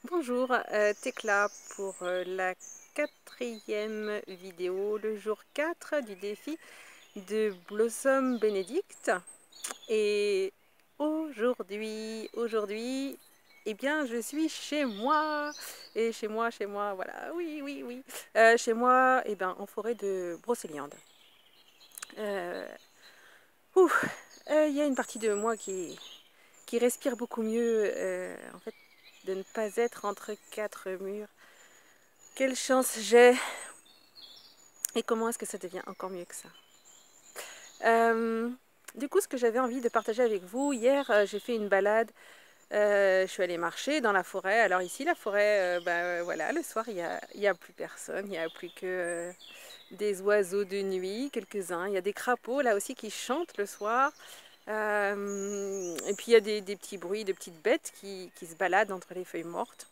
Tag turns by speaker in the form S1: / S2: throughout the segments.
S1: Bonjour, Tecla pour la quatrième vidéo, le jour 4 du défi de Blossom Benedict. Et aujourd'hui, eh bien, je suis chez moi. Et chez moi, voilà, oui. Chez moi, eh ben, en forêt de Brocéliande. Il y a une partie de moi qui respire beaucoup mieux, en fait, de ne pas être entre quatre murs. Quelle chance j'ai! Et comment est-ce que ça devient encore mieux que ça? Du coup, ce que j'avais envie de partager avec vous, hier, j'ai fait une balade. Je suis allée marcher dans la forêt. Alors ici, la forêt, voilà, le soir, il y a plus personne. Il n'y a plus que des oiseaux de nuit, quelques-uns. Il y a des crapauds, là aussi, qui chantent le soir. Et puis, il y a des petits bruits de petites bêtes qui se baladent entre les feuilles mortes.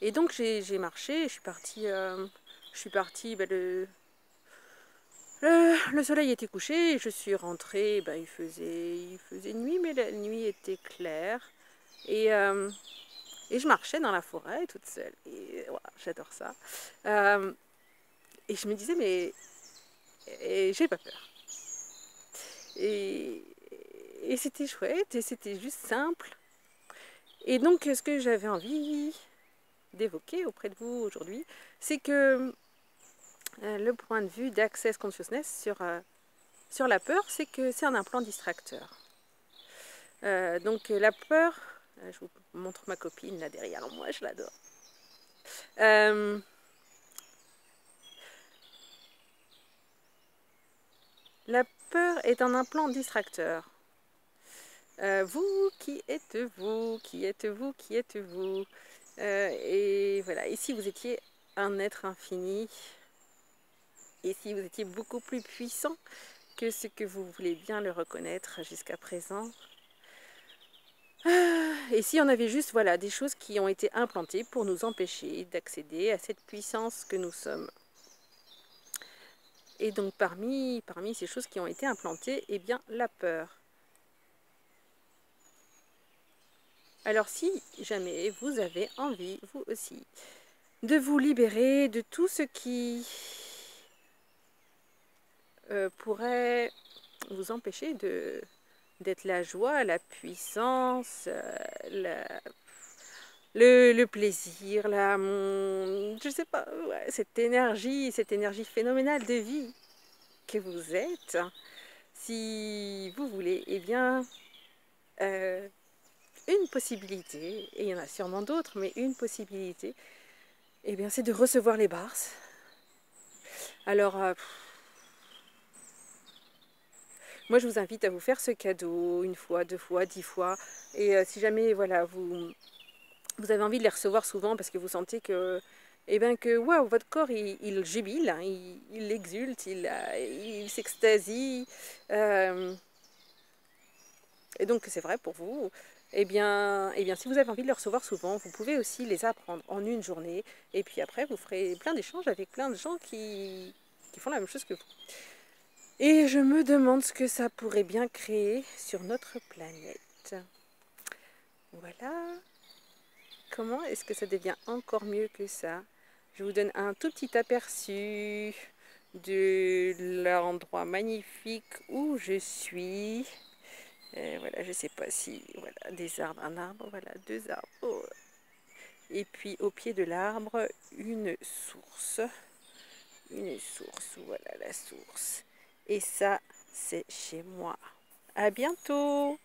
S1: Et donc, j'ai marché, je suis partie le soleil était couché et je suis rentrée, il faisait nuit, mais la nuit était claire. Et je marchais dans la forêt toute seule. Et voilà, j'adore ça. Et je me disais, mais j'ai pas peur. Et, et c'était chouette, et c'était juste simple. Et donc, ce que j'avais envie d'évoquer auprès de vous aujourd'hui, c'est que le point de vue d'Access Consciousness sur la peur, c'est que c'est un implant distracteur. Donc la peur, je vous montre ma copine là derrière moi, je l'adore. La peur est un implant distracteur. Vous, qui êtes-vous? Qui êtes-vous? Qui êtes-vous? Et voilà, et si vous étiez un être infini, et si vous étiez beaucoup plus puissant que ce que vous voulez bien le reconnaître jusqu'à présent, et si on avait juste voilà, des choses qui ont été implantées pour nous empêcher d'accéder à cette puissance que nous sommes. Et donc parmi ces choses qui ont été implantées, eh bien la peur. Alors si jamais vous avez envie, vous aussi, de vous libérer de tout ce qui pourrait vous empêcher d'être la joie, la puissance, le plaisir, je sais pas, ouais, cette énergie phénoménale de vie que vous êtes, si vous voulez, eh bien, une possibilité, et il y en a sûrement d'autres, mais une possibilité, eh bien, c'est de recevoir les barses. Alors, moi, je vous invite à vous faire ce cadeau une fois, 2 fois, 10 fois, et si jamais, voilà, vous avez envie de les recevoir souvent parce que vous sentez que, eh ben que waouh, votre corps il jubile, hein, il exulte, il s'extasie, et donc c'est vrai pour vous. Eh bien, si vous avez envie de les recevoir souvent, vous pouvez aussi les apprendre en une journée, et puis après vous ferez plein d'échanges avec plein de gens qui font la même chose que vous. Et je me demande ce que ça pourrait bien créer sur notre planète. Voilà. Comment est-ce que ça devient encore mieux que ça? Je vous donne un tout petit aperçu de l'endroit magnifique où je suis. Voilà, je sais pas si... Voilà, des arbres, un arbre, voilà, 2 arbres. Oh. Et puis au pied de l'arbre, une source. Une source, voilà la source. Et ça, c'est chez moi. À bientôt!